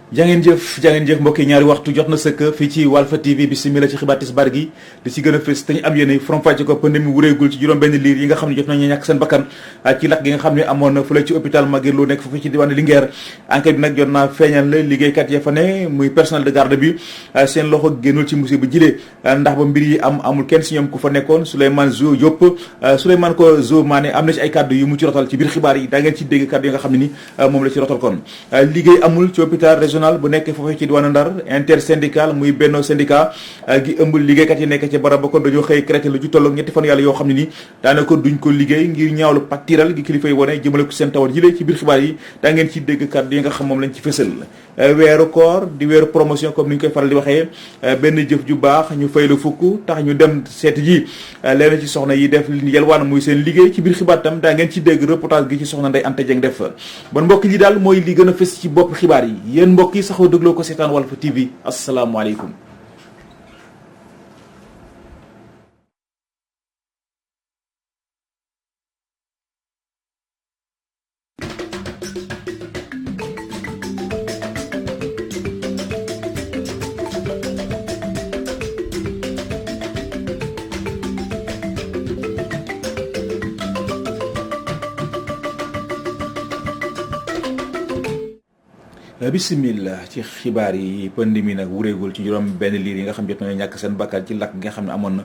jangeen jëf mbokk yi ñaari waxtu jot na sëkk fii ci Walfa TV bismillah ci xibaar tisbaar gi di ci gën a fës te ñu am yéene faram-fàcce ko pandémie wuréegul ci juróom benn liir yi nga xam ne jot nañu ñàkk seen bakkan ci lakk gi nga xam ne amoon na fële ci hôpital Magatte Lô nekk foofu ci diwaanu Linguère. enquête bi nag jot naa feeñal la liggéeykat ya fa ne muy personnel de garde bi seen loxo génnul ci musiba jilee ndax ba mbir yi amul kenn si ñoom ku fa nekkoon Souleymane Zo Mané am na ci ay kàddu yu mu ci rotal ci biir xibaar yi da ngeen ci dégg kàddu yi nga xam ne ni moom la ci rotal kon liggéey amul ci hôpital bu nekk foofu ci diwaanu Ndar intersyndical muy benno syndicat gi ëmb liggéeykat yi nekk ci barab ba kon dañoo xëy créé lu ju tolloog ñetti fan yàlla yoo xam ne ni daanaka duñ ko liggéey ngir ñaawlu pàttiral gi kilifa yi wone jëmale ko seen tawat jëlee ci biir xibaar yi daa ngeen ci dégg kàddu yi nga xam moom lañ ci fësal. weeru koor di weeru promotion comme ni ñu koy faral di waxee benn jëf ju baax ñu fay la fukk tax ñu dem seet ji leen ci soxna yi def yelwaan muy seen liggéey ci biir xibaar tam daa ngeen ci dégg reportage gi ci soxna Ndeye Anta Dieng def bon mbokk yi daal mooy li gën a fës ci bopp xibaar yi yéen mbokk yi saxoo dégloo ko seetaan Walfa TV asalaamaaleykum. bismillah ci xibaar yi pandémie nag wuréegul ci juróom benn liir yi nga xam jot nañu ñàkk seen bakkan ci lakk nga xam ne amoon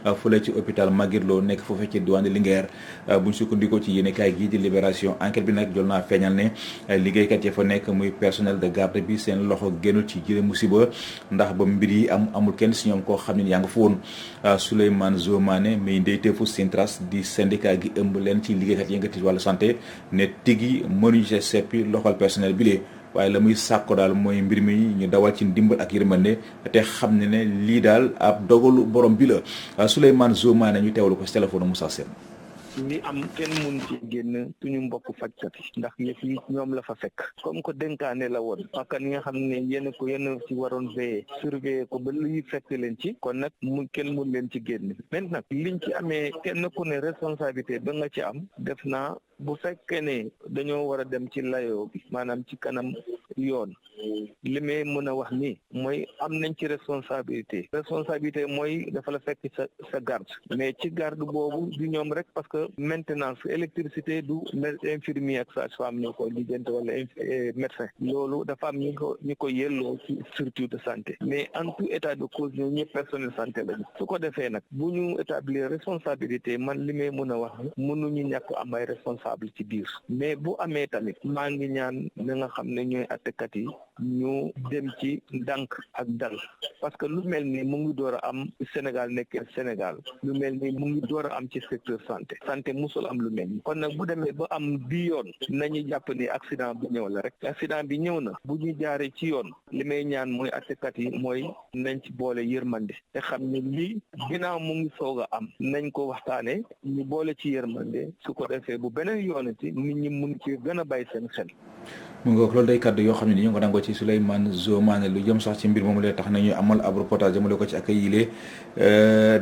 na fële ci hôpital Magatte Lô nekk foofee ci diwaanu Linguère buñ sukkandikoo ci yéenekaay gi di Libération enquête bi nag jot naa feeñal ne liggéeykat ya fa nekk muy personnel de garde bi seen loxo génnul ci jële musiba ndax ba mbir yi amul kenn si ñoom koo xam ne yaa nga fa woon Souleymane Zo Mané muy ndeyteefu Sintras di syndicat gi ëmb leen ci liggéeykat yi nga ci wàllu santé ne tigi mënuñu see seppi loxol personnel bi lee waaye la muy sàkko daal mooy mbir mi ñu dawal ci ndimbal ak yërmande te xam ne lii daal ab dogalu borom bi la Souleymane Zo Mané ñu teewlu ko si téléphone Moussa Sène. li am kenn mun ci génn suñu mbokk fajkat yi ndax yëf yi ñoom la fa fekk comme que dénkaane la woon parce ñi nga xam ne yéen ci waroon veiller surveiller ko ba luy fekk leen ci kon nag kenn mun leen ci génn maintenant liñ ci amee kenn ku ne responsabilité ba nga ci am def naa bu fekkee ne dañoo war a dem ci layoo bi maanaam ci kanam yoon li may mën a wax ni mooy am nañ ci responsabilité mooy dafa la fekk sa garde mais ci garde boobu du ñoom rek parce que maintenance électricité du infirmier ak sage-femme ñoo ko lijjanti wala médecin loolu dafa am ñu ko yelloo ci structure de santé mais en tout état de cause ñoo ñëpp personnel santé lañu su ko defee nag bu ñu établir responsabilité man li may mën a wax mënuñu ñàkk am ay responsable ci biir mais bu amee tamit maa ngi ñaan na nga xam ne ñooy attekat yi ñu dem ci ndànk ak dal parce que lu mel ni mu ngi door a am Sénégal nekkee Sénégal lu mel ni mu ngi door a am ci secteur santé musul am lu mel ni kon nag bu demee ba am bi yoon nañu jàpp ni accident bi ñëw la rek accident bi ñëw na bu ñu jaaree ci yoon li may ñaan mooy attekat yi mooy nañ ci boole yërmande te xam ne lii ginnaaw mu ngi soog a am nañ ko waxtaane ñu boole ci yërmande su ko defee bu beneen yoonati nit ñi mun ci gën a bàyyi seen xel. mu ngoog loolu day kàddu yoo xam ne ni ñu ngi ko dangoo ci Souleymane Zo Mané lu jëm sax ci mbir moomu lee tax nañu amal ab reportage jëmale ko ci ak yilee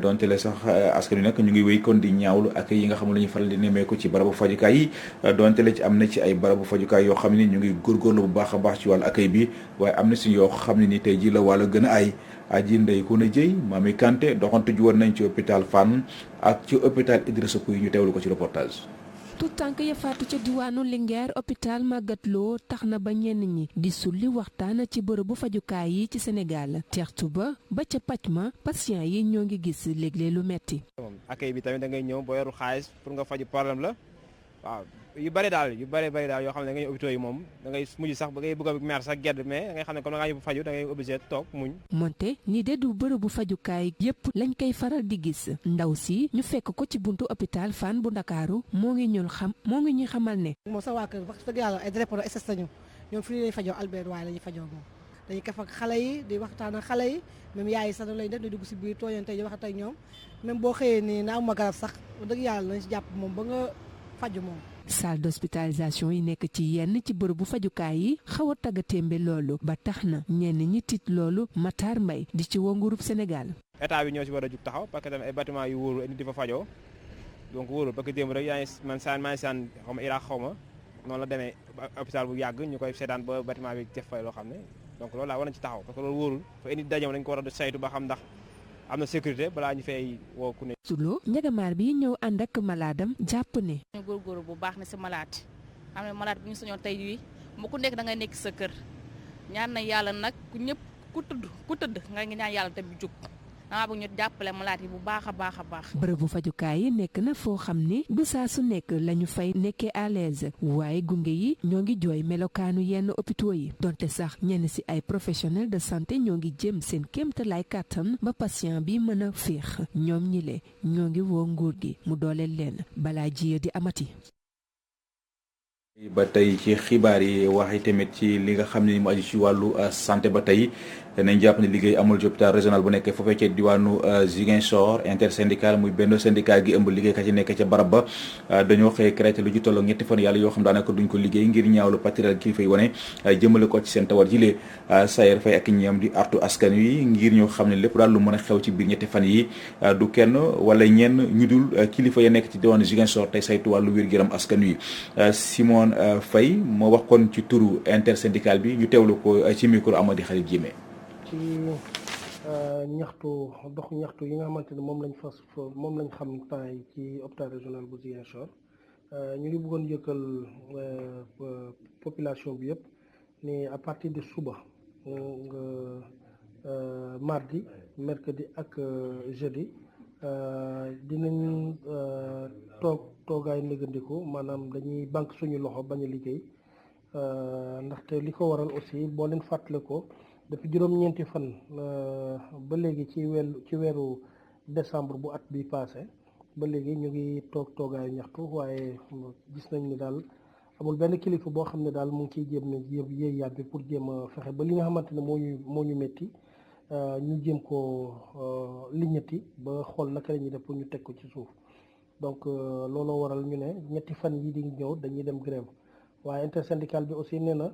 donte le sax askan wi nag ñu ngi wéy kon di ñaawlu ak yi nga xam ne la ñuy faral di nemee ko ci barabu fajukaay yi donte le ci am na ci ay barabu fajukaay yoo xam ne ni ñu ngi góorgóorlu bu baax a baax ci wàllu accueil bi waaye am na si yoo xam ne ni tey ji la wàllu gën a ay aji ndey ku na jëy Mami Kanté doxantu ji woon nañ ci hôpital Fann ak ci hôpital Idrissa Pouye ñu teewlu ko ci reportage. tout tànk ya faatu ca diwaanu Linguère hôpital Magatte Lô tax na ba ñenn ñi di sulli waxtaan ci bërëbu fajukaay yi ci Sénégal teertu ba ca paj ma patient yi ñoo ngi gis léeg-léeg lu metti accueil bi tamit da ngay ñëw boo yoru xaalis pour nga faju problème la waaw yu bëri daal yoo xam ne da ngay hôpitaux yi moom da ngay mujj sax ba ngay bëgg a mer sax gedd mais da ngay xam ne comme da ngaa yóbbu faju da ngay obligé toog muñ moonte ni de du bërëbu fajukaay yépp lañ koy faral di gis ndaw si ñu fekk ko ci buntu hôpital Fann bu Ndakaaru moo ngi ñuy xamal ne moom sa waa kër wax dëgg yàlla ay drépano SS lañu ñoom fii lay fajoo Albert waaye la ñuy fajoo moom dañuy kaf ak xale yi di waxtaan ak xale yi même yaay yi sax da lay def di dugg si biir tooñante yi waxat ak ñoom même boo xëyee nii na am ma garab sax dëgg yàlla nañ si jàpp moom ba nga faju moom. salle d'hospitalisation yi nekk ci yenn ci bërëbu fajukaay yi xaw a taggatémbe loolu ba tax na ñenn ñi tiit loolu Matar Mbaye di ci woo nguurub Sénégal. état bi ñoo si war a jug taxaw parce que tamit ay bâtiment yu wóorul nit di fa fajoo donc wóorul parce que démb rek yaa ngi man maa ngi saan xaw ma Irak xaw ma noonu la demee hôpital bu yàgg ñu koy seetaan ba bâtiment bi def fay loo xam ne donc loolu laa war nañ ci taxaw parce que loolu wóorul fa indi daje dañ ko war a saytu ba xam ndax am na sécurité balaa ñu fay woo ku ne. Sulo njagamaar bi ñëw ànd ak malaadam jàpp ne. ñu góorgóorlu bu baax ne si malade xam ne malade bi ñu sañoon tey jii mu ku nekk da ngay nekk sa kër ñaan na yàlla nag ku ñëpp ku tëdd nga ngi ñaan yàlla te bi jug dama bëgg ñu jàppale malade yi bu baax a baax a baax. bërëbu fajukaay yi nekk na foo xam ni du saa su nekk lañu fay nekkee à l'aise waaye gunge yi ñoo ngi jooy melokaanu yenn hôpitaux yi donte sax ñenn ci ay professionnels de santé ñoo ngi jëm seen kéemtalaay kàttan ba patient bi mën a féex ñoom ñile ñoo ngi woo nguur gi mu dooleel leen balaa jiya di amati. ba tey ci xibaar yi waxi tamit ci li nga xam ne mu aju ci wàllu santé ba tey nañ jàpp ne liggéey amul ci hôpital régional bu nekkee foofee ca diwaanu Ziguinchor intersyndical muy benn syndicat gi ëmb liggéeykat yi nekk ca barab ba dañoo xëy créé lu ci tolloo ñetti fan yàlla yoo xam daanaka duñ ko liggéey ngir ñaawlu patriote kilifa yi wane jëmale ko ci seen tawat jilee Sayer Faye ak ñoom di artu askan wi ngir ñoo xam ne lépp daal lu mën a xew ci biir ñetti fan yi du kenn wala ñenn ñu dul kilifa ya nekk ci diwaanu Ziguinchor tey saytu wàllu wér-gu-yaram askan wi Simon Faye moo wax kon ci turu intersyndical bi ñu teewlu ko ci micro Amady Khalil Jimé. ci dox ñaxtu yi nga xamante ne moom lañ xam temps yi ci hôpital régional bu Ziguinchor ñu ngi bëggoon yëkkal population bi yëpp ni à partir de suba mardi mercredi ak jeudi dinañ toogaay négandiku maanaam dañuy banque suñu loxo bañ a liggéey ndaxte li ko waral aussi boo leen fàttale ko depuis juróom-ñeenti fan ba léegi ci weeru décembre bu at bi passé ba léegi ñu ngi toogaayu ñaxtu waaye gis nañ ni daal amul benn kilifa boo xam ne daal mu ngi ciy jéem ne yéey yàbbi pour jéem a fexe ba li nga xamante ne moo ñu métti ñu jéem ko liñati ba xool naka la ñuy def pour ñu teg ko ci suuf donc looloo waral ñu ne ñetti fan yi di ñëw dañuy dem grève waaye intersyndical bi aussi nee na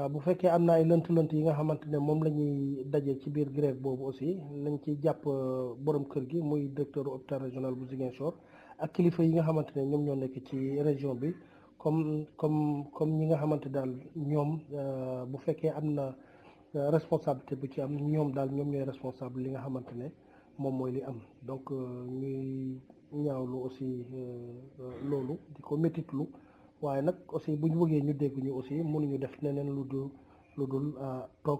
bu fekkee am na ay lënt-lënt yi nga xamante ne moom la ñuy daje ci biir grève boobu aussi nañ ci jàpp borom kër gi muy directeur hôpital régional bu Ziguinchor ak kilifa yi nga xamante ne ñoom ñoo nekk ci région bi comme ñi nga xamante daal ñoom bu fekkee am na responsabilité bu ci am ñoom daal ñoom ñooy responsable li nga xamante ne moom mooy li am donc ñuy ñaawlu aussi loolu di ko métitlu waaye nag aussi bu ñu bëggee ñu dégg ñu aussi mënuñu def neneen lu dul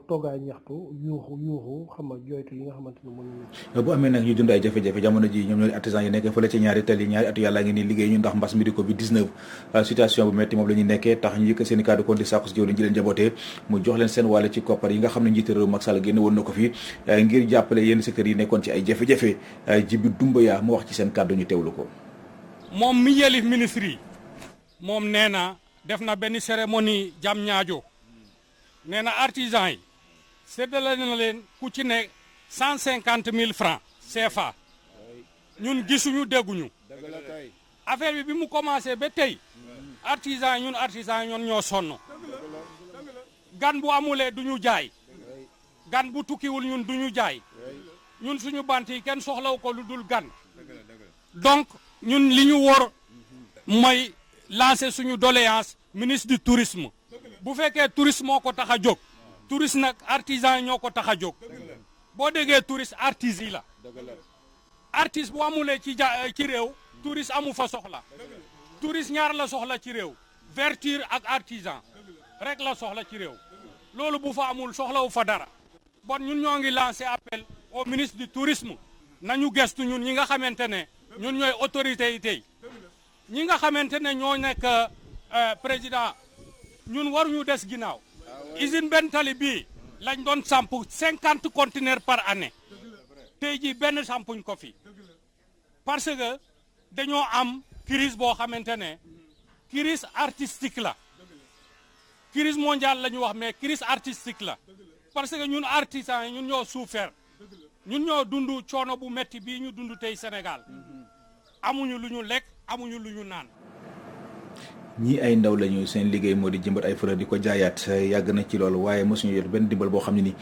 toogaay ñaxtu yuuxu xam nga jooytu li nga xamante ne mënuñu. bu amee nag ñu dund ay jafe-jafe jamono ji ñoom ñooy artisan yi nekkee fële ci ñaari atu yàlla ngi nii liggéey ñu ndax mbas mi di Covid-19 situation bu métti moom la ñuy nekkee tax ñu yëkk seen i kàddu kon di sàkku si jëw ji leen jabootee mu jox leen seen wàll ci koppar yi nga xam ne njiité réew Macky Sall génne woon na ko fi ngir jàppale yenn secteurs yi nekkoon ci ay jafe-jafe Djibi Doumbouya mu wax ci seen kàddu ñu teewlu ko. moom mi yelif ministre yi moom nee na def na benn cérémonie jam ñaajo nee na artisan yi séddale na leen ku ci ne 150 000 francs CFA ñun gisuñu dégguñu affaire bi mu commencé ba tey artisan yi ñun ñoo sonn gan bu amulee duñu jaay gan bu tukkiwul ñun duñu jaay ñun suñu bant yi kenn soxlaw ko lu dul gan donc ñun li ñu wor mooy lancer suñu doléance ministre du tourisme bu fekkee tourisme moo ko tax a jóg touriste nag artisan yi ñoo ko tax a jóg boo déggee touriste artiste yi la artiste bu amulee ci réew touriste amu fa soxla touriste ñaar la soxla ci réew verture ak artisan rek la soxla ci réew loolu bu fa amul soxlawu fa dara bon ñun ñoo ngi lancé appel au ministre du tourisme nañu gestu ñun ñi nga xamante ne ñun ñooy autorité yi tey ñi nga xamante ne ñoo nekk président ñun waruñu des ginnaaw usine benn tali bii lañ doon samp 50 conteneurs par année tey jii benn sampuñ ko fi parce que dañoo am crise boo xamante ne crise artistique la crise mondiale la ñu wax mais crise artistique la parce que ñun artisans yi ñun ñoo souffert ñun ñoo dund coono bu metti bii ñu dund tey Sénégal amuñu lu ñu lekk amuñu lu ñu naan. ñii ay ndaw lañu seen liggéey moo di jëmbat ay fleur di ko jaayaat yàgg na ci loolu waaye mosuñu jot benn dimbal boo xam ne ni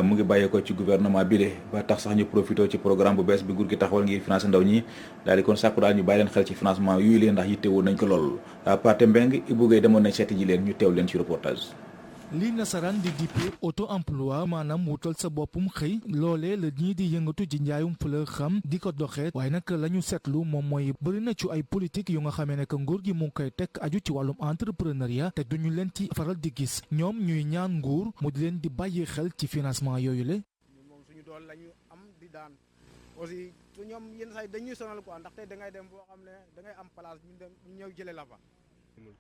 mu ngi bàyyeekoo ci gouvernement bi de ba tax sax ñu profité ci programme bu bees bi nguur gi taxawal ngir financer ndaw ñi daal di kon sàkku daal ñu bàyyi leen xel ci financement yuy leen ndax yitte woon nañ ko lool Pathé Mbeng Ibou Gueye demoon nañ seeti ji leen ñu teew leen ci reportage. li nasaraan di dippee auto emploi maanaam wutal sa boppum xëy loolee la ñii di yëngatu ci njaayum fleur xam di ko doxee waaye nag la ñu seetlu moom mooy bëri na ci ay politique yu nga xamee ne que nguur gi mu ngi koy teg aju ci wàllum entrepreneuriat te duñu leen ci faral di gis ñoom ñuy ñaan nguur mu di leen di bàyyi xel ci financement yooyu le moom suñu dool la ñu am di daan aussi su ñoom yenn saa yi dañuy sonal quoi ndaxte da ngay dem boo xam ne da ngay am place ñu ñëw jëlee la fa.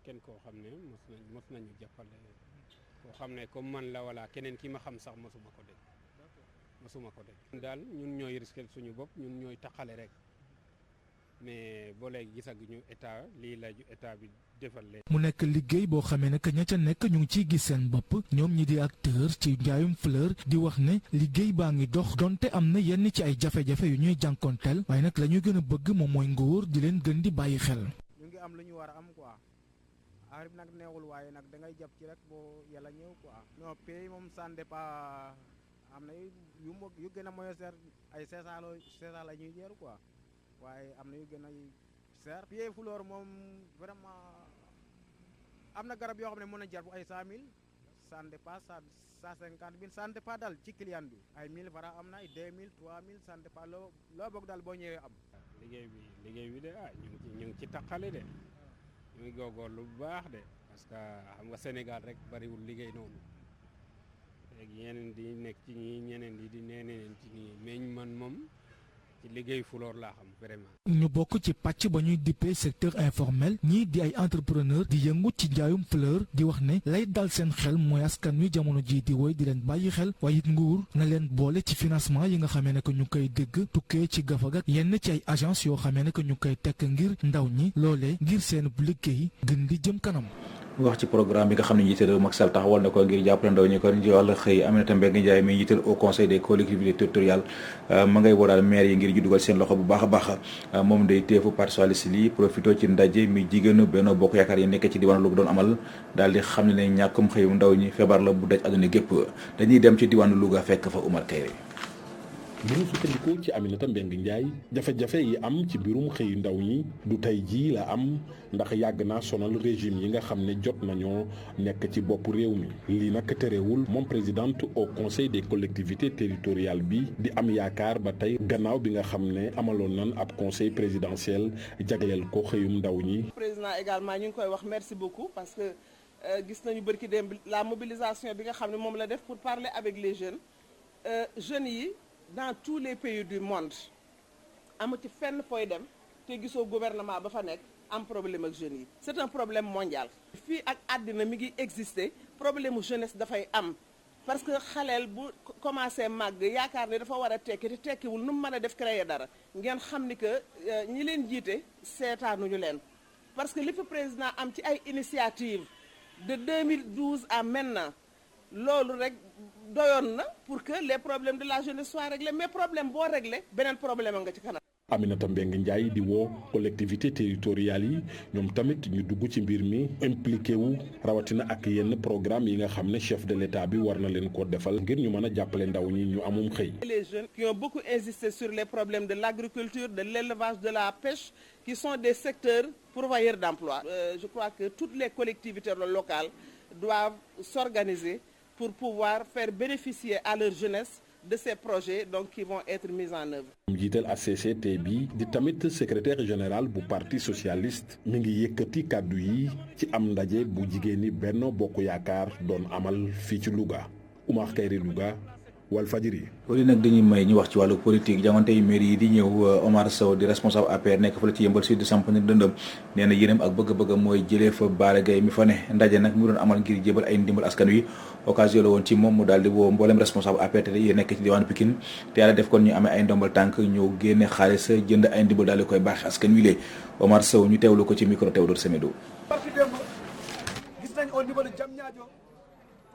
kenn koo xam ne mos nañu jàppale koo xam ne comme man la wala keneen ki ma xam sax mosuma ko dégg daal ñun ñooy risqué suñu bopp ñun ñooy taxale rek mais boo léegi gisaguñu état lii la état bi defal leen. mu nekk liggéey boo xamee ne que ña ca nekk ñu ngi ciy gis seen bopp ñoom ñi di acteur ci njaayum fleur di wax ne liggéey baa ngi dox donte am na yenn ci ay jafe-jafe yu ñuy jànkonteel waaye nag la ñuy gën a bëgg moom mooy nguur di leen gën di bàyyi xel. ñu ngi am lu ñu war a am quoi arib nag neexul waaye nag da ngay jàpp ci rek boo yàlla ñëw quoi. non pays moom ça dépend am na yu gën a moyen cher ay 500 la ñuy jeeru quoi waaye am na yu gën a cher. pied fleur moom vraiment am na garab yoo xam ne mën na jar bu ay 100000 ça dépend 150 000 ça dépend daal ci client bi ay 1000 francs am na ay 2000 3000 ça dépend loo bëgg daal boo ñëwee am. liggéey bi de ñu ngi ci taqale de ñu ngi góorgóorlu bu baax de parce que xam nga Sénégal rek bariwul liggéey noonu léegi ñeneen di nekk ci ñii ñeneen di neneen ci ñii mais man moom ci liggéey fuloor laa xam vraiment. ñu bokk ci pàcc ba ñuy dippee secteur informel ñii di ay entrepreneur di yëngu ci njaayum fleur di wax ne lay dal seen xel mooy askan wi jamono ji di woy di leen bàyyi xel waaye it nguur na leen boole ci financement yi nga xamee ne que ñu koy dégg tukkee ci gafag ak yenn ci ay agence yoo xamee ne que ñu koy tekk ngir ndaw ñi loolee ngir seen liggéey gën di jëm kanam. wax ci programme bi nga xam ne njiital réew Macky Sall taxawal na ko ngir jàppale ndaw ñi kon ci wàllu xëy Aminata Mbengue Ndiaye mi njiital au conseil des collectivités territoriales ma ngay woo daal maire yi ngir ñu dugal seen loxo bu baax a baax moom day teefu parti socialiste li profité ci ndaje mi jigéenu Benno Bokk Yaakaar yi nekk ci diwaanu Louga doon amal daal di xam ne ñàkkum xëyu ndaw ñi feebar la bu daj àdduna gépp dañuy dem ci diwaanu Louga fekk fa Oumar Kayre. bu ñu sukkandiku ci Aminata Mbengue Ndiaye jafe-jafe yi am ci mbirum xëy ndaw ñi du tey jii la am ndax yàgg naa sonal régime yi nga xam ne jot nañoo nekk ci bopp réew mi lii nag terewul moom présidente au conseil des collectivités territoriales bi di am yaakaar ba tey gannaaw bi nga xam ne amaloon nan ab conseil présidentiel jagleel ko xëyum ndaw ñi. président également ñu ngi koy wax merci beaucoup parce que gis nañu bërki démb la mobilisation bi nga xam ne moom la def pour parler avec les jeunes jeunes yi. dans tous les pays du monde amu ci fenn fooy dem te gisoo gouvernement ba fa nekk am problème ak jeunes yi c'est un problème mondial. fii ak àddina mi ngi exister problème mu jeunesse dafay am parce que xaleel bu commencé màgg yaakaar ne dafa war a tekki te tekkiwul nu mu mën a def créer dara ngeen xam ni que ñi leen jiite seetaanuñu leen parce que li fi président am ci ay initiative de 2012 à maintenant loolu rek doyoon na pour que les problèmes de la jeunesse soient réglés mais problème boo réglé beneen problème nga ci kanam. Aminata Mbengue Ndiaye di woo collectivité territoriales yi ñoom tamit ñu dugg ci mbir mi impliqué wu rawatina ak yenn programme yi nga xam ne chef de l'État bi war na leen ko defal ngir ñu mën a jàppale ndaw ñi ñu amum xëy. Les jeunes qui ont beaucoup insisté sur les problèmes de l'agriculture, de l'élevage, de la pêche qui sont des secteurs pourvoyeurs d'emploi. Je crois que toutes les collectivités locales doivent s'organiser pour pouvoir faire bénéficier à leur jeunesse de ces projets donc qui vont être mis en œuvre. njiital ACCT bi di tamit secrétaire général bu parti socialiste mi ngi yëkkati kàddu yi ci am ndaje bu jigéen ñi Benno Bokk Yaakaar doon amal fii ci Louga Oumar Kayri Louga Walfadjri. loolu nag dañuy may ñu wax ci wàllu politique jamono yi mairie yi di ñëw Omar Sow di responsable APR nekk fële ci Yeumbeul Sud di samp nag dëndëm nee na yéenam ak bëgg-bëgg mooy jëlee fa Bara Gaye mi fa ne ndaje nag mu doon amal ngir jébal ay ndimbal askan wi occasion la woon ci moom mu daal di woo mboolem responsable APR te yi nekk ci diwaanu Pikine te yàlla def kon ñu amee ay ndombal tànk ñëw génne xaalis jënd ay ndimbal daal di koy baax askan wi lee Omar Sow ñu teewlu ko ci micro Théodore Semedo. gis nañ au niveau de Diamniadio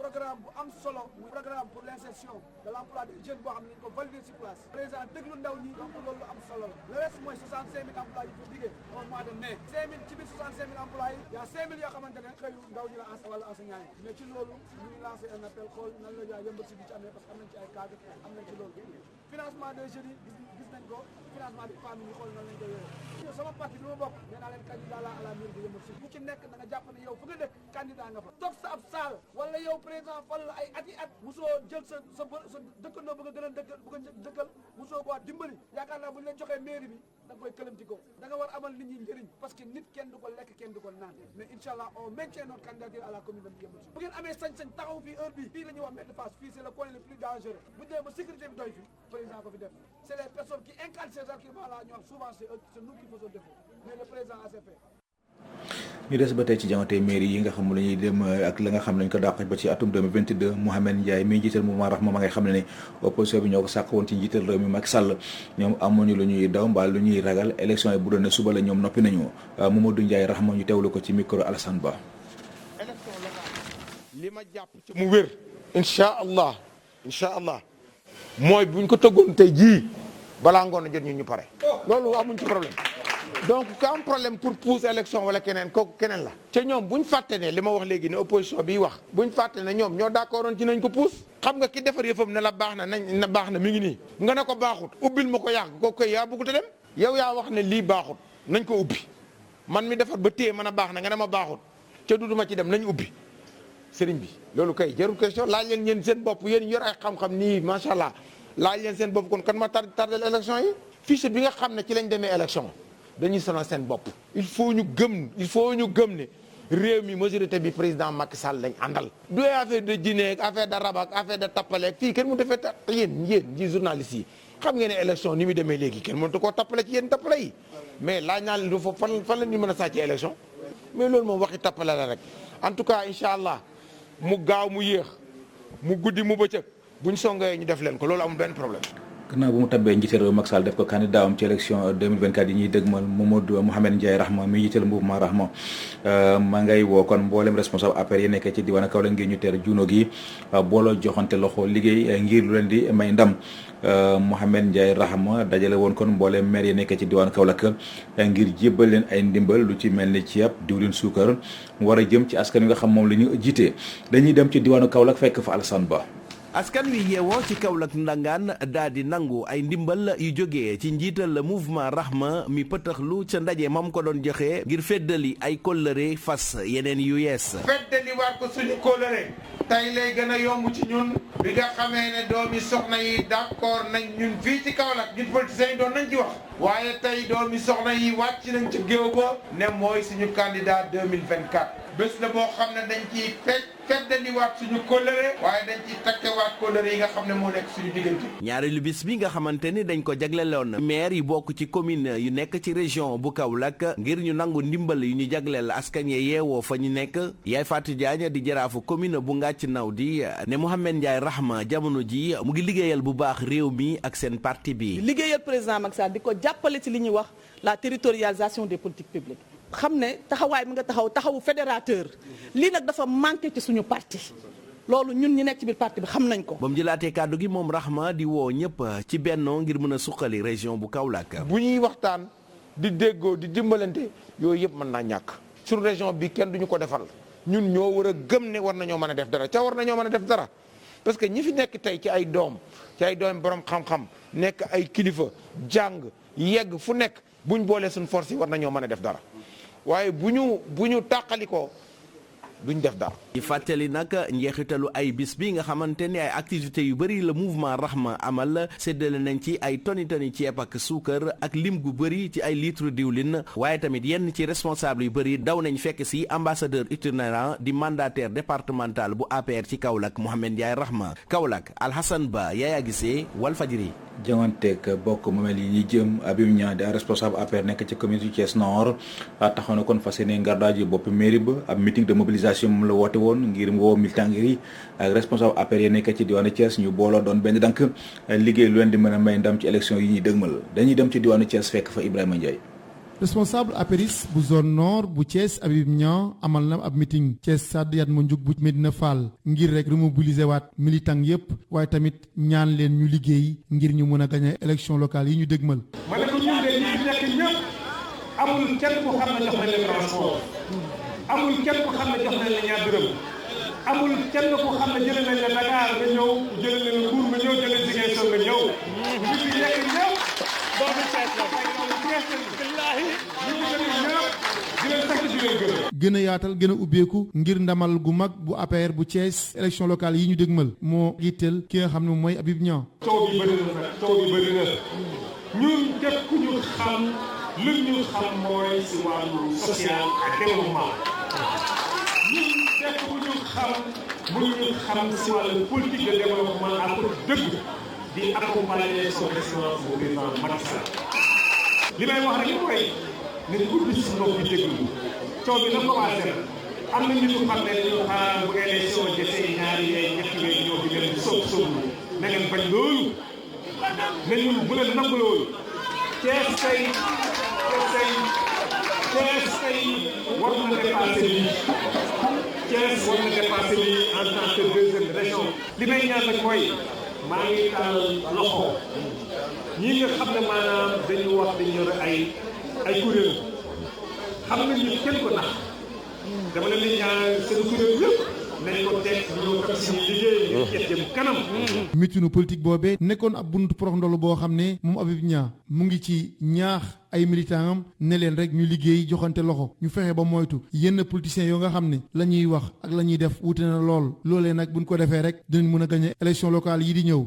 programme bu am solo muy programme pour l'insertion de l'emploi des jeunes boo xam ne dañu ko valider sur place président déglu ndaw ñi donc loolu am solo la le reste mooy 65 000 emplois yi fi liggéey au mois de mai 5 000 ci biir 65 000 emplois yi y a 5 000 yoo xamante ne xëyu ndaw ñi la wala enseignants yi mais ci loolu ñu ngi lancé un appel xool nan la yaa Yeumbeul Sud di ci amee parce que am nañ ci ay cadre am nañ ci loolu financement des jeunes yi gis nañ ko financement des familles yi xool nan lañ koy yore sama parti bi ma bokk nee naa leen candidat la à la mairie de Yeumbeul Sud ku ci nekk da nga jàpp ne yow fu nga dëkk candidat nga fa toog sa ab salle wala yow président fal la ay at yi at musoo jël sa dëkkandoo bëgg a gën a dëkkal musoo ko dimbali yaakaar naa bu ñu leen joxee mairie bi da nga koy këlamti ko da nga war amal nit ñi njëriñ parce que nit kenn du ko lekk kenn du ko naan mais incha allah on maintient notre candidature à la commune de Yeumbeul Sud bu ngeen amee sañ-sañ taxaw fii heure bi fii la ñuy wax Medina Fass fii c'est le coin le plus dangereux bu ñu demee ba sécurité bi doy fi président ko fi def c'est les personnes qui incarnent ces arguments là ñu wax souvent c'est nous qui faisons défaut mais le président a fait. ñu des ba tey ci jàngate mairie yi nga xam la ñuy dem ak la nga xam ne lañ ko dàq ba ci atum 2022 Mouhamed Ndiaye mi jiital mouvement Rahma ma ngay xam ne opposition bi ñoo ko sàkk woon ci njiital réew mi Macky Sall ñoom amuñu lu ñuy daw mbaa lu ñuy ragal élection yi bu doon ne suba la ñoom noppi nañu Mamadou Ndiaye Rahma ñu teewlu ko ci micro Alassane Ba. élection locale li ma jàpp ci mu wér incha allah mooy buñ ko tëggoon tey jii balaa ngoon a jot ñu pare loolu amuñ ci problème. donc ku am problème pour pousser élection wala keneen kooku keneen la te ñoom buñ fàtte ne li ma wax léegi ne opposition bi wax buñ fàtte ne ñoom ñoo d'accordoon ci nañ ko pousse xam nga ki defar yëfam ne la baax na na baax na mi ngi nii nga ne ko baaxut ubbil ma ko yàgg kooku koy yaa bëggut a dem yow yaa wax ne lii baaxut nañ ko ubbi man mi defar ba téye mën a baax na nga ne ma baaxut te duduma ci dem nañ ubbi sëriñ bi loolu kay jarul question laaj leen yéen seen bopp yéen yor ay xam-xam nii macha allah laaj leen seen bopp kon kan ma tardel élection yi fiche bi nga xam ne ci lañ demee élection dañuy sonal seen bopp il faut ñu gëm ne réew mi majorité bi président Macky Sall lañ àndal du affaire de dîner affaire de rabak affaire de tappale fii kenn mu defee yéen ji journalistes yi xam ngeen ne élection ni mu demee léegi kenn mënatu koo tappale ci yéen tappale yi mais laaj naa leen foofu fan la ñu mën a sàccee élection mais loolu moom waxi tappale la rek en tout cas incha allah mu gaaw mu yéex mu guddi mu bëccëg buñ songee ñu def leen ko loolu amul benn problème. gannaaw bu mu tabbee njiital réew Macky Sall def ko candidat am ci élection 2024 yi ñuy dëgmal Mouhamed Ndiaye Rahma mi jiital mouvement Rahma ma ngay woo kon mboolem responsable APR yi nekkee ci diwaan Kaolack ngir ñu teer juno gi booloo joxante loxo liggéey ngir lu leen di may ndam Mouhamed Ndiaye Rahma dajale woon kon mboolem maire yi nekkee ci diwaan Kaolack ngir jébbal leen ay ndimbal lu ci mel ni ceeb diwlin suukar mu war a jëm ci askan wi nga xam moom la ñu jiite dañuy dem ci diwaanu Kaolack fekk fa Alassane Ba. askan wi yeewoo ci Kaolack ndangaan daal di nangu ay ndimbal yu jógee ci njiital mouvement Rahma mi pëtaxlu ca ndaje mam ko doon joxe ngir feddali ay kóllëre fas yeneen yu yees. feddali waat ko suñu kóllëre tey lay gën a yomb ci ñun bi nga xamee ne doomi soxna yi d'accord nañ ñun fii ci Kaolack ñun politiciens yi doon nañ ci wax waaye tey doomi soxna yi wàcc nañ ci géew ba ne mooy suñu candidat 2024 bés la boo xam ne dañ ciy feddaliwaat suñu kóllëre waaye dañ ciy takkewaat kóllëre yi nga xam ne moo nekk suñu diggante. ñaareelu bis bi nga xamante ni dañ ko jagleeloon maire yi bokk ci commune yu nekk ci région bu Kaolack ngir ñu nangu ndimbal yu ñu jagleel askan ye yeewoo fa ñu nekk Yaay Fatou Diagne di jaraafu commune bu Ngathie Nawdy ne Mouhamed Ndiaye Rahma jamono ji mu ngi liggéeyal bu baax réew mi ak seen parti bi. liggéeyal président Macky Sall di ko jàppale ci li ñuy wax la territorialisation des politiques publiques. xam ne taxawaay mi nga taxawu fédérateur lii nag dafa manqué ci suñu parti loolu ñun ñi nekk ci biir parti bi xam nañ ko. ba mu jëlaatee kàddu gi moom Rahma di woo ñëpp ci bennoo ngir mën a suqali région bu Kaolack. bu ñuy waxtaan di déggoo di dimbalante yooyu yëpp mën naa ñàkk suñu région bi kenn duñu ko defal ñun ñoo war a gëm ne war nañoo mën a def dara ca war nañoo mën a def dara parce que ñi fi nekk tey ci ay doom borom xam-xam nekk ay kilifa jàng yegg fu nekk buñ boolee suñu force yi war nañoo mën a def dara. waaye bu ñu tàqalikoo duñ def dara. di fàttali nag njeexitalu ay bis bi nga xamante ni ay activités yu bëri la mouvement Rahma amal séddale nañ ci ay toni ceeb ak suukar ak lim gu bëri ci ay litre diwlin waaye tamit yenn ci responsable yu bëri daw nañ fekk si ambassadeur itinérant di mandataire départemental bu APR ci Kaolack Mouhamed Ndiaye Rahma Kaolack Alhassane Ba Yaya Gissé Walfadjri. janganteeg bokk moomel yi ñuy jëm Abim Niang di responsable APR nekk ci commune du Thiès Nord taxaw na kon fas yéene ngardaaji boppi mairie ba ab meeting de mobilisation moom la woote woon ngir woo militant yi ak responsable APR yi nekk ci diwaanu Thiès ñu booloo doon benn dank liggéey lu leen di mën a may ndam ci élection yi ñuy dëgmal dañuy dem ci diwaanu Thiès fekk fa Ibrahima Ndiaye. responsable APRIS bu zone nord bu Thiès Abib Niang amal na ab meeting Thiès Sadd Yatma Ndiouk bu Medina Fall ngir rek remobiliser waat militant yépp waaye tamit ñaan leen ñu liggéey ngir ñu mën a gagner élection locale yi ñu dëgmal. ma ne ko ñun de ñi fi nekk ñëpp amul kenn ku xam ne jox nañ la transport amul kenn ku xam ne jox nañ la ñaar dërëm amul kenn ku xam ne jëlee nañ la Dakar nga ñëw jëlee nañ la Mbour nga ñëw jëlee Ziguinchor nga ñëw ñi fi nekk ñëpp doomu Thiès la ñu ngi leen ñëpp di leen sant di leen gërëm. gën a yaatal gën a ubbeeku ngir ndamal gu mag bu APR bu Thiès élection locale yi ñu dégmal moo yitteel ki nga xam ne mooy Habib Niang. coow bi bëri na nag coow bi bëri na ñun képp ku ñu xam lu ñu xam mooy si wàllu social ak développement ñun képp ku ñu xam mu ñu xam si wàllu politique de développement ak dëgg di accompagner son excellence bu président Macky Sall li may wax rek mooy nit ku bis si noppi déglu coow bi na commencé na am na ñu ko xam ne dañu xaar bu élection desee ñaari yee ñetti weer ñoo di leen sóob sóobu na ngeen bañ loolu ne ñun bu leen nangu loolu Thiès tey war na dépasser lii Thiès war na dépasser lii en tant que deuxième région li may ñaan nag mooy maa ngi tàllal loxo ñi nga xam ne maanaam dañu wax dañu yore ay kuréel xam nga ñu kenn ko nax dama leen di ñaan seen kuréel yëpp nañ ko teg ñu ko ci liggéey ñu jëm kanam. mitinu politique boobee nekkoon ab buntu porox ndolu boo xam ne moom Habib Niang mu ngi ci ñaax ay militants am ne leen rek ñu liggéey joxante loxo ñu fexe ba moytu yenn politiciens yoo nga xam ne la ñuy wax ak la ñuy def wuute na lool loolee nag buñ ko defee rek dinañ mën a gagné élection locale yi di ñëw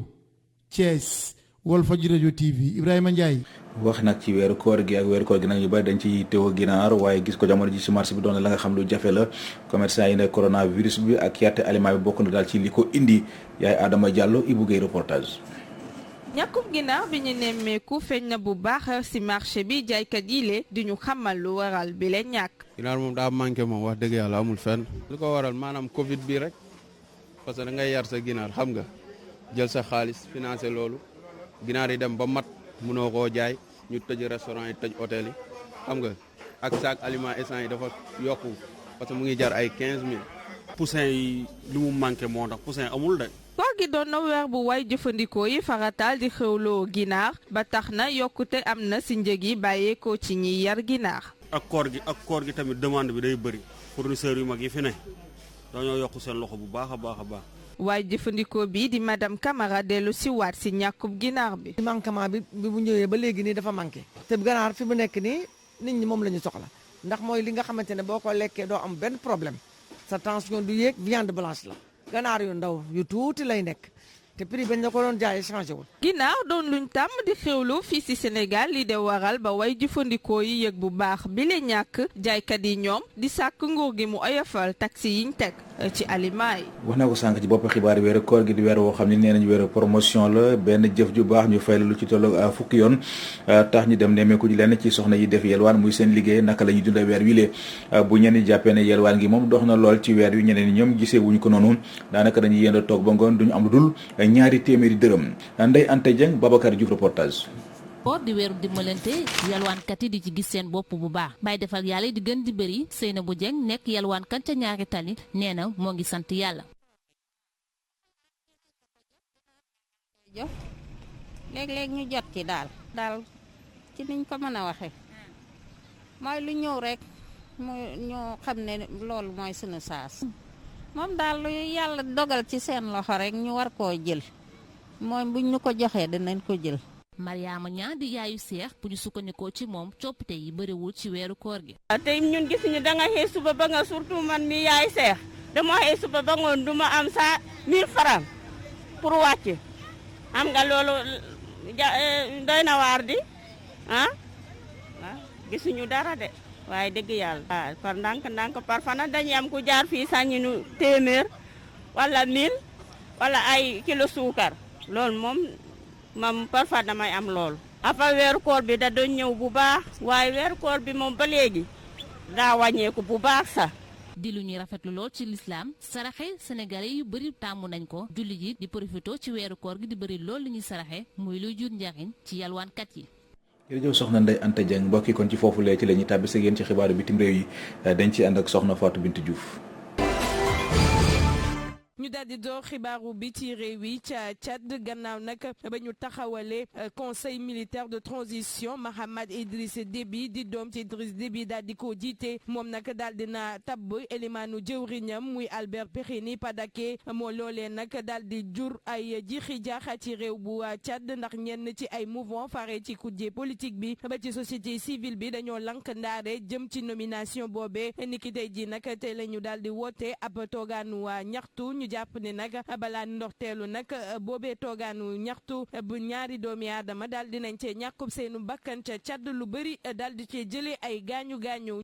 Thiès Walfadjri Radio TV Ibrahima Ndiaye. wax nag ci weeru koor gi ak weeru koor gi nag ñu bari dañ ci teew ginaar waaye gis ko jamono ji ci marché bi doon na la nga xam lu jafe la commerçant yi ne coronavirus bi ak yàtte aliment bi bokk na daal ci li ko indi yaay Adama Diallo Ibou Gueye reportage. ñàkkub ginnaaw bi ñu nemmeeku feeñ na bu baax ci marché bi jaaykat yi le di ñu xamal lu waral bi leen ñàkk. ginaar moom daa manqué moom wax dëgg yàlla amul fenn. lu ko waral maanaam Covid bi rek parce que da ngay yar sa ginaar xam nga jël sa xaalis financé loolu ginaar yi dem ba mat mënoo koo jaay ñu tëj restaurant yi tëj hôtel yi xam nga ak saak aliment essence yi dafa yokku parce que mu ngi jar ay 15000. poussin yi li mu manqué moo tax poussin amul de. koor gi doon na weer bu way jëfandikoo yi farataal di xewloo ginaar ba tax na yokkute am na ci njëg yi bàyyeekoo ci ñiy yar ginaar. ak koor gi tamit demande bi day bëri fournisseurs yu mag yi fi ne dañoo yokk seen loxo bu baax a baax a baax. waaye jëfandikoo bi di madame Camara dellu si waat si ñàkkub ginaar bi. manquement bi bu ñëwee ba léegi nii dafa manqué. te ganaar fi mu nekk nii nit ñi moom la ñu soxla ndax mooy li nga xamante ne boo ko lekkee doo am benn problème sa tension du yéeg viande blanche la ganaar yu ndaw yu tuuti lay nekk te prix bañ la ko doon jaayee changé wul. ginaar doon luñ tàmm di xewlu fii si Sénégal li de waral ba way jëfandikoo yi yëg bu baax bi la ñàkk jaaykat yi ñoom di sàkk nguur gi mu oyofal taxi yiñ teg ci aliment yi. wax na ko sànq ci bopp xibaar weeru koor gi di weer woo xam ne nee nañ weeru promotion la benn jëf ju baax ñu fay la lu ci tollu fukki yoon tax ñu dem nemmeeku ji lenn ci soxna yi def yelwaan muy seen liggéey naka la ñuy dundee weer wi lee bu ñenn ñi jàppee ne yelwaan gi moom dox na lool ci weer wi ñeneen ñi ñoom gisee wuñu ko noonu daanaka dañuy yéen a toog ba ngoon duñu am lu dul ñaari téeméeri dërëm Ndeye Anta Dieng Babacar Diouf reportage. koor di weeru dimbalante yalwaankat yi di ci gis seen bopp bu baax bay defal yàlla di gën di bëri Seynabou Dieng nekk yalwaankat ca ñaari tali nee na moo ngi sant yàlla. léeg-léeg ñu jot ci daal ci niñ ko mën a waxe mooy lu ñëw rek mu ñu xam ne loolu mooy sunu saas moom daal lu yàlla dogal ci seen loxo rek ñu war koo jël mooy buñ ñu ko joxee dinañ ko jël. Mariama Ñaa di yaayu seex bu ñu sukkandikoo ci moom coppite yi bëriwul ci weeru koor gi. tey ñun gisuñu da nga xëy suba ba nga surtout man mi yaay seex dama xëy suba ba ngoon duma am 1000 francs pour wàcc am nga loolu doy na waar di gisuñu dara de waaye dëgg yàlla. par ndànk par fana dañuy am ku jaar fii sañu nu téeméer wala 1000 wala ay kilo suukar loolu moom parfois damay am loolu. afa weeru koor bi da doon ñëw bu baax waaye weeru koor bi moom ba léegi daa wàññeeku bu baax sax. di lu ñuy rafetlu lool ci lislaam saraxe sénégalais yu bëri tàmmu nañ ko julli ji di profito ci weeru koor gi di bëri lool li ñuy saraxe muy luy jur njariñ ci yalwaankat yi. jërëjëf soxna Ndeye Anta Dieng mbokk yi kon ci foofu lee ci la ñuy tàbbi ak yéen ci xibaaru bitim réew yi dañ ci ànd ak soxna Fatou Bintou Diouf. ñu daal di door xibaaru bi ci réew yi ca Tchad gannaaw nag ba ñu taxawale conseil militaire de transition Mahamad Idriss Déby di doom ci Idriss Déby daal di ko jiite moom nag daal dina tabb élimaanu jëwriñam muy Albert Pechini Padaké moo loolee nag daal di jur ay jiixi jaaxa ci réew bu Tchad ndax ñenn ci ay mouvement fare ci kujje politique bi ba ci société civile bi dañoo lank ndaare jëm ci nomination boobee niki tey ji nag tey la ñu daal di woote ab toogaanu ñaxtu ñu jàpp ne nag balaa ndorteelu nag boobee toogaanu ñaxtu bu ñaari doomi aadama daal dinañ cee ñàkkub seenu bakkan ca Tchad lu bëri daal di cee jëlee ay gaañu gaañu.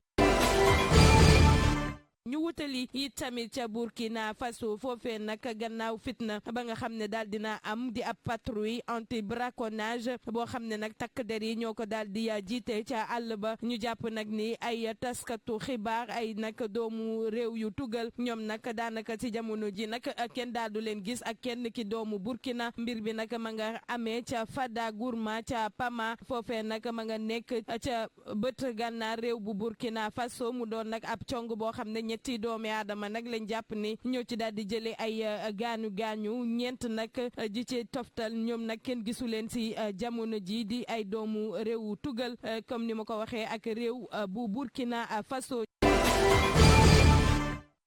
ñu wutali it tamit ca Burkina Faso foofee nag gannaaw fitna ba nga xam ne daal dina am di ab patrouille anti braconnage boo xam ne nag takk der yi ñoo ko daal di jiite ca àll ba ñu jàpp nag ni ay taskatu xibaar ay nag doomu réew yu tugal ñoom nag daanaka ci jamono ji nag kenn daal du leen gis ak kenn ki doomu Burkina mbir bi nag ma nga amee ca Fada Gourma ca Pama foofee nag ma nga nekk ca bët gànnaar réew bu Burkina Faso mu doon nag ab cong boo xam ne ñetti doomi aadama nag lañ jàpp ni ñoo ci daal di jëlee ay gaañu ñeent nag ji ci toftal ñoom nag kenn gisu leen ci jamono ji di ay doomu réewu tugal comme ni ma ko waxee ak réew bu Burkina Faso.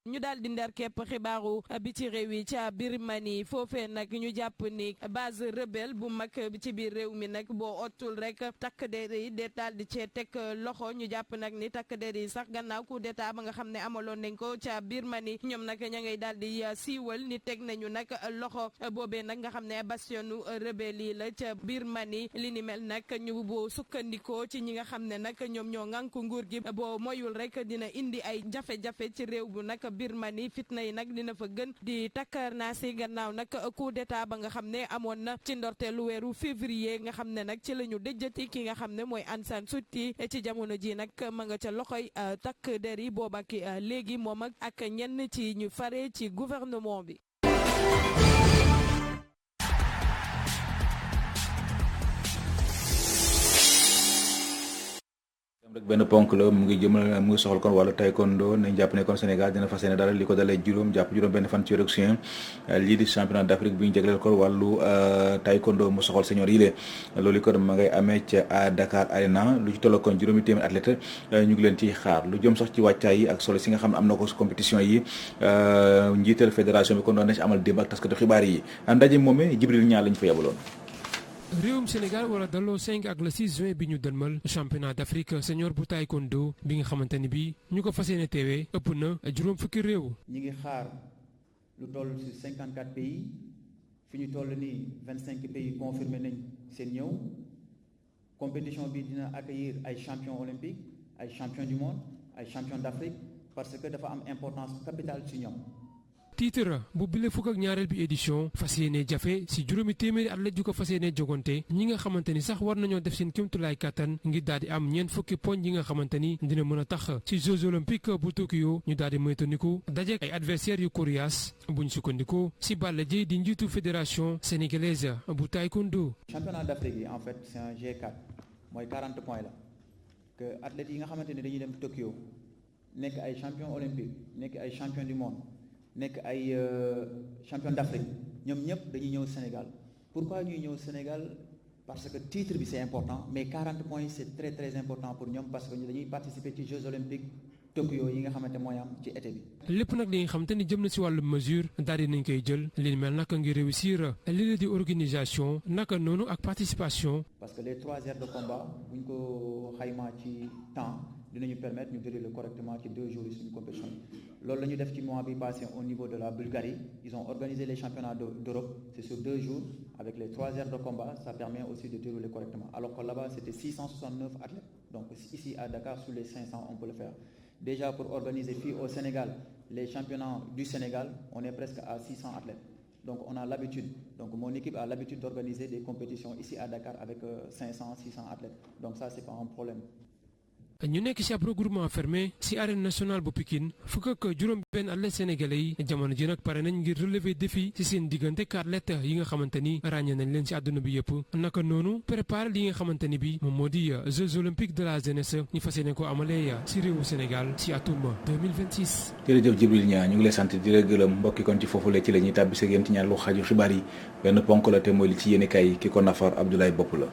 ñu daal di ndar képp xibaaru bi ci réew yi ca Birmanie foofee nag ñu jàpp ni base rebelle bu mag bi ci biir réew mi nag boo ottul rek takk der yi de daal di cee teg loxo ñu jàpp nag ni takk der yi sax gannaaw coup d'état ba nga xam ne amaloon nañ ko ca Birmanie ñoom nag ña ngay daal di siiwal ni teg nañu nag loxo boobee nag nga xam ne bastionu rebelle yi la ca Birmanie li ni mel nag ñu boo sukkandikoo ci ñi nga xam ne nag ñoom ñoo ŋànk nguur gi boo moyul rek dina indi ay jafe-jafe ci réew bu nag Birmanie fitna yi nag dina fa gën di takkar naa si gannaaw nag coup d'état ba nga xam ne amoon na ci ndorteelu weeru février nga xam ne nag ci la ñu dëjjati ki nga xam ne mooy Aung San Suu Kyi ci jamono ji nag ma nga ca loxoy takk der yi booba ki léegi moom ak ñenn ci ñu fare ci gouvernement bi. rek benn ponk la mu ngi soxal kon wàllu taekwondo nañ jàpp ne kon Sénégal dina fas yéene dara li ko dalee juróom benn fan ci juin lii di championnat d'Afrique bi ñu jagleel ko wàllu taekwondo mu soxal senior yi lee loolu kon ma ngay amee ca Dakar Arena lu ci tolloo kon juróomi téeméer athlète ñu ngi leen ciy xaar lu jëm sax ci wàccaay yi ak solo si nga xam ne am na ko compétition yi njiital fédération bi kon doon na ci amal démb ak taskatu xibaar yi ndaje moomee Jibril Ñaar lañ fa yabaloon. réewum Sénégal wala daloo 5 ak le 6 juin bi ñu dënmal championnat d'Afrique senior bu taekwondo bi nga xamante ni bii ñu ko fas yéene teewee ëpp na juróom fukki réew. ñi ngi xaar lu toll ci 54 pays fi ñu toll nii 25 pays confirmé nañ seen ñëw compétition bi dina accueillir ay champions olympiques ay champions du monde ay champions d'Afrique parce que dafa am importance capitale ci ñoom. titre bu bile fukk ak ñaareel bi édition fas yéene jafe si juróomi téeméeri athlète yu ko fas yéene jogante ñi nga xamante ni sax war nañoo def seen kéemtulaay kàttan ngir daal di am ñeent fukki poñ yi nga xamante ni dina mën a tax ci Jeux olympiques bu Tokyo ñu daal di moytandiku dajeek ay adversaires yu coriaces buñ sukkandiku si Balla Dièye di njiitu fédération sénégalaise bu taekwondo. championnat d'Afrique yi en fait c'est un G4 mooy 40 points la que athlètes yi nga xamante ni dañuy dem Tokyo nekk ay champions olympiques nekk ay champions du monde. nekk ay champion d'Afrique ñoom ñëpp dañuy ñëw Sénégal pourquoi ñuy ñëw Sénégal parce que titre bi c'est important mais 40 points c'est très très important pour ñoom parce que dañuy participer ci Jeux olympiques Tokyo yi nga xamante mooy am ci été bi. lépp nag li nga xamante ni jëm na si wàllu mesure daal di nañ koy jël li mel naka ngir réussir li la di organisation naka noonu ak participation. parce que les 3 heures de combat bu ñu ko xaymaa ci temps dinañu permettre ñu dérouler correctement ci 2 jours yi suñu compétition loolu la ñu def ci mois bi passé au niveau de la Bulgarie ils ont organisé les championnats d'Europe c'est sur 2 jours avec les 3 heures de combat ça permet aussi de dérouler correctement alors que là-bas c'était 669 athlètes donc ici à Dakar sur les 500 on peut le faire. Déjà pour organiser fii au Sénégal les championnats du Sénégal on est presque à 600 athlètes donc on a l'habitude donc mon équipe a l'habitude d'organiser des compétitions ici à Dakar avec 500 600 athlètes donc ça c'est pas un problème. ñu nekk ci ab regroupement fermé ci arène nationale bu Pikine fukk ak juróom-benn athlètes sénégalais yi jamono ji nag pare nañ ngir relever défi ci seen diggante 4 athlètes yi nga xamante ni ràññee nañ leen ci àdduna bi yëpp naka noonu préparer li nga xamante ni bi moom moo di Jeux olympiques de la jeunesse ñu fas yéene ko amalee ci réewu Sénégal ci atum 2026. jërëjëf Djibril Niang ñu ngi lay sant di la gërëm mbokki kon ci foofu la ci la ñuy tàbbi sa yéen ci ñaar lu xaju xibaar yi benn ponk la te mooy li ci yéene kay ki ko nafar Abdoulaye Bopp la.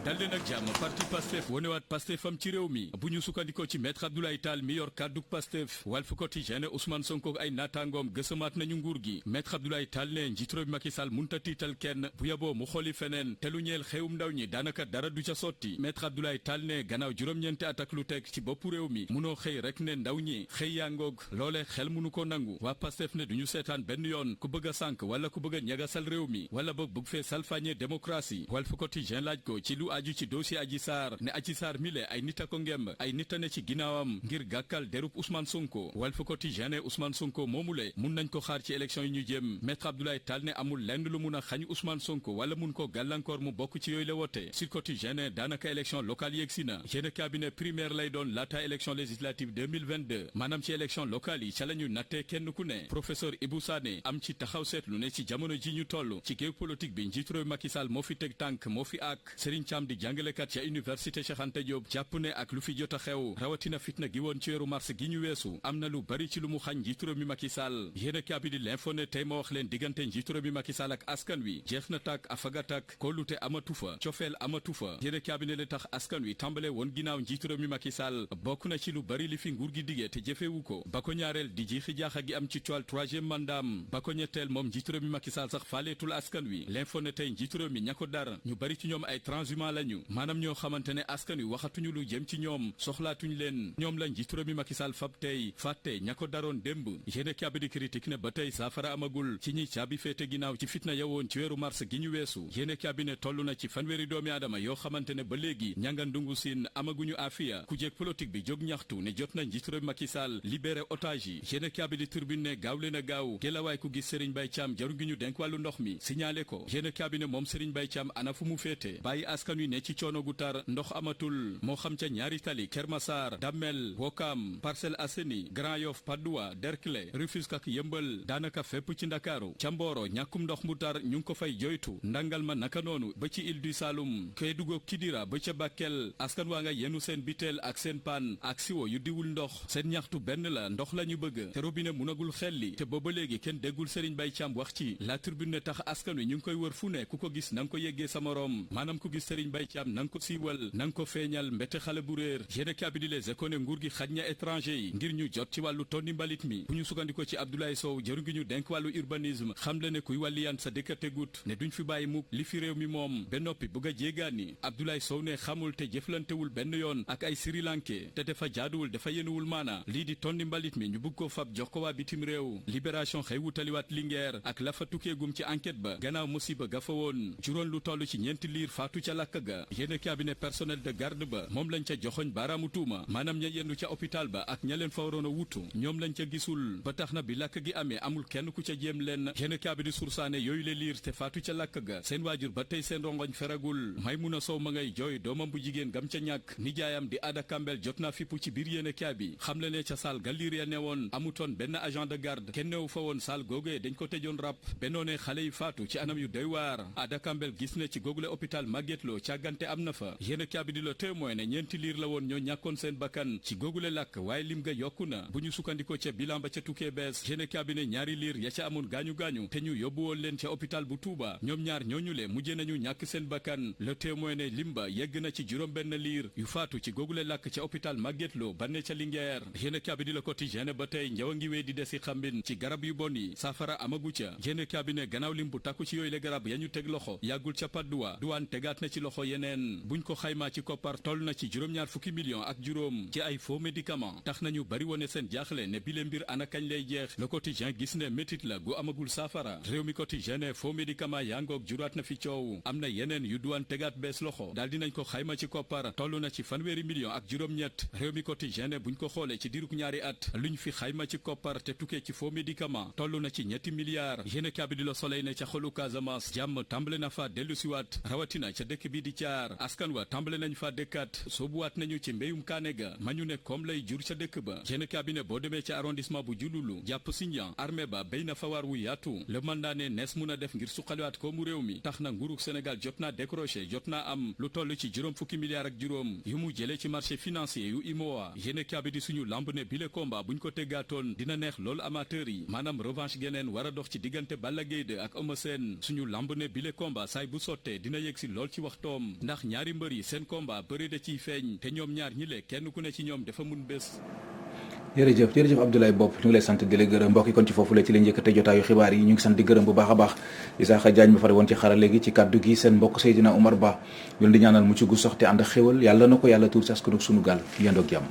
dal leen ak jàmm parti Pastef wonewaat Pastefam ci réew mi bu ñu sukkandikoo ci maître Abdoulaye Tall mi yor kàddug Pastef Walf Quotidien Ousmane Sonko ay naataangoom gësamaat nañu nguur gi maître Abdoulaye Tall ne njiitu réew mi Macky Sall munta tiital kenn bu yaboo mu xooli feneen te lu ñeel xewum ndaw ñi daanaka dara du ca sotti maître Abdoulaye Tall ne gannaaw juróom-ñeenti at ak lu teg ci boppu réew mi munoo xëy rek ne ndaw ñi xëy yaa ngoog loolee xel munu ko nangu waa Pastef ne duñu seetaan benn yoon ku bëgg a sànk wala ku bëgg a ñagasal réew mi wala boog bëgg fee salfaañe démocratie Walf Quotidien laaj ko ci lu aju ci dossier Adji Sarr ne Adji Sarr mile ay nit a ko ngemb ay nit a ne ci ginnaawam ngir gàkkal derub Ousmane Sonko Walf Quotidien ne Ousmane Sonko moomule mun nañ ko xaar ci élection yi ñu jëm maître Abdoulaye Tall ne amul lenn lu mun a xañ Ousmane Sonko wala mun ko gàllankoor mu bokk ci yooyu la wote Sud Quotidien ne daanaka élection locale yegsi na yéen cabinet primaire lay doon laata élection législative 2022 maanaam ci élection locale yi ca la ñu nattee kenn ku ne professeur Ibou Sané am ci taxaw seetlu ne ci jamono ji ñu toll ci géew politique bi njiitu réew Macky Sall moo fi teg tànk moo fi ak Serigne Thiam di jàngalekat ca université Cheikh Anta Diop jàpp ne ak lu fi jot a xew rawatina fitna gi woon ci weeru mars gi ñu weesu am na lu bari ci lu mu xañ njiitu réew mi Macky Sall yéen a kaabi di l'info ne tey ma wax leen diggante njiitu réew mi Macky Sall ak askan wi jeex na tàkk afagatak kóolute amatu fa cofeel amatu fa yéen a kaabi ne li tax askan wi tàmbale woon ginnaaw njiitu réew mi Macky Sall bokk na ci lu bari li fi nguur gi diggee te jëfewu ko ba ko ñaareel di jiixi jaaxa gi am ci toile troisième mandat ba ko ñetteel moom njiitu réew mi Macky Sall sax faaleetul askan wi l'info ne tey njiitu réew mi ña ko dar ñu bari ci ñoom ay transhumant lañu maanaam ñoo xamante ne askan wi waxatuñu lu jëm ci ñoom soxlaatuñ leen ñoom la njiitu réew mi Macky Sall fab tey fàtte ña ko daroon démb yéene kaabi di critique ne ba tey saafara amagul ci ñi caabi féete ginnaaw ci fitna yawoon ci weeru mars gi ñu weesu yéene kaabi ne toll na ci fanweeri doomi aadama yoo xamante ne ba léegi ñanga ndungu siin amaguñu afiya ku jeeg politique bi jóg ñaxtu ne jot na njiitu réew mi Macky Sall libéré otage yi yéene kaabi di turbine ne gaaw leen a gaaw gelawaay ku gis Serigne Mbaye Thiam jaru gi ñu denk wàllu ndox mi signalé ko yéene kaabi ne moom Serigne Mbaye Thiam ana fu mu féete bàyyi askan wi ne ci coono gu tar ndox amatul moo xam ca ñaari tali Keur Massar Damel Wokam Parcelles Assainies Grand Yoff Patte d'Oie Derklé Rufisque ak Yëmbal daanaka fépp ci Ndakaaru ca Mboro ñàkkum ndox mu tar ñu ngi ko fay joytu ndangal ma naka noonu ba ci Île du Saloum Kédougou Kidira ba ca Bakel askan waa nga yenu seen biteel ak seen paan ak siwo yu diwul ndox seen ñaxtu benn la ndox la ñu bëgg te robinet munagul xelli te booba léegi kenn déggul Serigne Mbaye Thiam wax ci La Tribune ne tax askan wi ñu ngi koy wër fu ne ku ko gis na nga ko yeggee sa morom maanaam ku gis Serigne Mbaye Thiam na nga ko siiwal na nga ko feeñal mbete xale bu réer yéene kaabidi les économies nguur gi xaj na étranger yi ngir ñu jot ci wàllu tonni mbalit mi bu ñu sukkandiko ci Abdoulaye Sow jëru ngi ñu denk wàllu urbanisme xam le ne kuy wàlliyaan sa dëkk tegut ne duñ fi bàyyi mukk li fi réew mi moom ba noppi bëgg a jéegaani Abdoulaye Sow ne xamul te jëflantewul benn yoon ak ay Sri Lankais te dafa jaaduwul dafa yenuwul maana lii di tonni mbalit mi ñu bëgg ko fab jox ko waa bitim réew libération xëy wutaliwaat Linguère ak la fa tukkeegum ci enquête ba gannaaw musiba ga fa woon juróon lu toll ci ñeenti liir faatu ca lakk ga yéene cabinet personnel de garde ba moom lañ ca joxoñ baaraamu tuuma maanaam ña yendu ca hôpital ba ak ña leen fa waroon a wutu ñoom lañ ca gisul ba tax na bi lakk gi amee amul kenn ku ca jéem leen yéene cabinet sursaane yooyu le liir te faatu ca lakk ga seen waajur ba tey seen rongoñ feragul Maymuna Sow ma ngay jooy doomam bu jigéen gam ca ñàkk nijaayam di Ada Kambel jot naa fippu ci biir yéene kaabi xam le ne ca saal ga liir ya ne woon amutoon benn agent de garde kenn newu fa woon saal googee dañ ko tëjoon rap bennoone xale yi faatu ci anam yu doy waar Ada Kambel gis ne ci googule hôpital Magatte Lô càggante am na fa yéene kaabi di la témoin ne ñeenti liir la woon ñoo ñàkkoon seen bakkan ci googule làkk waaye lim ga yokku na bu ñu sukkandikoo ca bilan ba ca tukkee bees yéene kaabi ne ñaari liir ya ca amoon gaañu-gaañu te ñu yóbbu woon leen ca hôpital bu Touba ñoom ñaar ñooñu le mujjee nañu ñàkk seen bakkan le témoin ne lim ba yegg na ci juróom benn liir yu faatu ci googule làkk ca hôpital Magatte Lô banne ca Linguère yéene kaabi di la quotidien ba tey njaw a ngi wee di desi xambin ci garab yu bon yi saafara amagu ca yéene kaabi ne gannaaw lim bu takku ci yooyu le garab ya ñu teg loxo yàggul ca Patte d'Oie duwaan tegaat na ci loxo yeneen buñ ko xaymaa ci koppar toll na ci juróom-ñaar fukki millions ak juróom ci ay faux médicaments tax nañu bari wone seen jaaxle ne bile mbir ana kañ lay jeex le quotidien gis ne métit la gu amagul saafara réew mi quotidien ne faux médicaments yaa ngoog juraat na fi coow am na yeneen yu duwaan tegaat bees loxo daal dinañ ko xayma ci koppar toll na ci fanweeri millions ak juróom-ñett réew mi quotidien ne buñ ko xoolee ci diruk ñaari at luñ fi xayma ci koppar te tukkee ci faux médicaments toll na ci ñetti milliards yéene kaabi di la Soleil ne ca xolu Casamance jàmm tàmbale na fa dellu siwaat rawatina ca dëkk bi di caar askan wa tàmbale nañu fa dëkkaat soobuwaat nañu ci mbéyum kaane ga ma ñu ne comme lay jur ca dëkk ba yéene cabinet boo demee ci arrondissement bu Diouloulou jàpp Sindian armée ba béy na fa waar wu yaatu le mandat ne nees mun a def ngir suqaliwaat ko mu réew mi tax na nguurug Sénégal jot naa décroché jot naa am lu toll ci juróom fukki milliards ak juróom yu mu jëlee ci marché financier yu IMOA yéene cabinet di suñu lamb ne bile combat buñ ko teggaatoon dina neex loolu amateur yi maanaam revanche geneen war a dox ci diggante Balla Gaye 2 ak Eumeu Sène suñu lamb ne bile combat saay bu sottee dina yegg si lool ci waxtoom ndax ñaari mbër yi seen combat bëri da ciy feeñ te ñoom ñaar ñi le kenn ku ne ci ñoom dafa mun bés. jërëjëf Abdoulaye Bopp ñu ngi lay sant di la gërëm mbokk yi kon ci foofu la ci lañ yëkkate jotaayu xibaar yi ñu ngi sant di gërëm bu baax a baax Isaaxa Diagne ba fare woon ci xara léegi ci kàddu gi seen mbokk Seydina Oumar Ba ñu di ñaanal mucc gu soxte ànd ak xéwal yàlla na ko yàlla tuur si askan ak sunu gaal yendoog jàmm